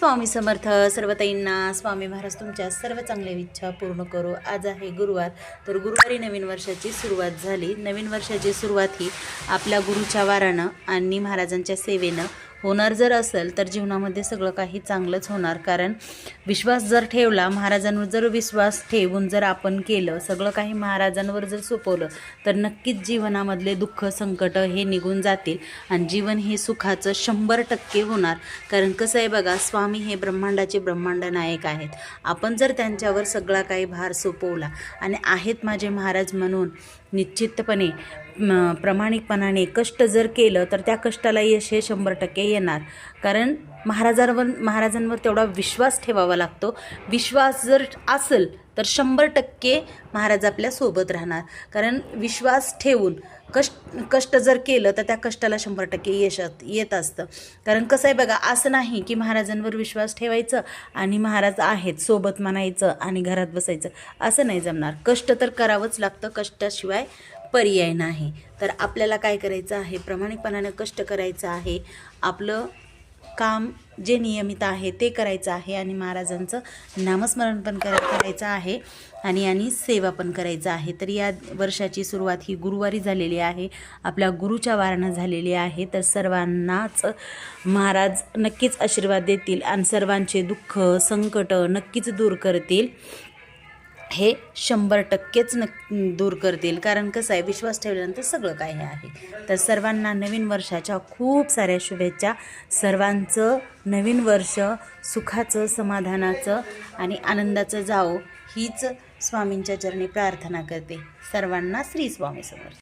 स्वामी समर्थ. सर्वताईंना स्वामी महाराज तुमच्या सर्व चांगल्या इच्छा पूर्ण करो. आज आहे गुरुवार, तर गुरुवारी नवीन वर्षाची सुरुवात झाली. नवीन वर्षाची सुरुवात ही आपल्या गुरुच्या वारानं आणि महाराजांच्या सेवेनं होणार जर असेल तर जीवनामध्ये सगळं काही चांगलंच होणार. कारण विश्वास जर ठेवला, महाराजांवर जर विश्वास ठेवून जर आपण केलं, सगळं काही महाराजांवर जर सोपवलं तर नक्कीच जीवनामधले दुःख संकट हे निघून जातील आणि जीवन हे सुखाचं 100% होणार. कारण कसं आहे बघा, स्वामी हे ब्रह्मांडाचे ब्रह्मांड नायक आहेत. आपण जर त्यांच्यावर सगळा काही भार सोपवला आणि आहेत माझे महाराज म्हणून निश्चितपणे प्रामाणिकपणाने कष्ट जर केलं तर त्या कष्टाला यश हे 100% येणार. कारण महाराजांवर तेवढा विश्वास ठेवावा लागतो. विश्वास जर असेल तर 100% महाराज आपल्या सोबत राहणार. कारण विश्वास ठेवून कष्ट जर केलं तर त्या कष्टाला 100% यश येत असतं. कारण कसं आहे बघा, असं नाही की महाराजांवर विश्वास ठेवायचं आणि महाराज आहेत सोबत म्हणायचं आणि घरात बसायचं, असं नाही जमणार. कष्ट तर करावंच लागतं, कष्टाशिवाय पर्याय नाही. तर आपल्याला काय करायचं आहे, प्रामाणिकपणाने कष्ट करायचं आहे, आपलं काम जे नियमित आहे ते करायचं आहे आणि महाराजांचं नामस्मरण पण करायचं आहे आणि सेवा पण करायचं आहे. तर या वर्षाची सुरुवात ही गुरुवारी झालेली आहे, आपल्या गुरुच्या वारानं झालेली आहे. तर सर्वांनाच महाराज नक्कीच आशीर्वाद देतील आणि सर्वांचे दुःख संकट नक्कीच दूर करतील. हे 100%च दूर करतील. कारण कसं आहे, विश्वास ठेवल्यानंतर सगळं काही आहे. तर सर्वांना नवीन वर्षाच्या खूप साऱ्या शुभेच्छा. सर्वांचं नवीन वर्ष सुखाचं, समाधानाचं आणि आनंदाचं जावो हीच स्वामींच्या चरणी प्रार्थना करते. सर्वांना श्री स्वामी समर्थ.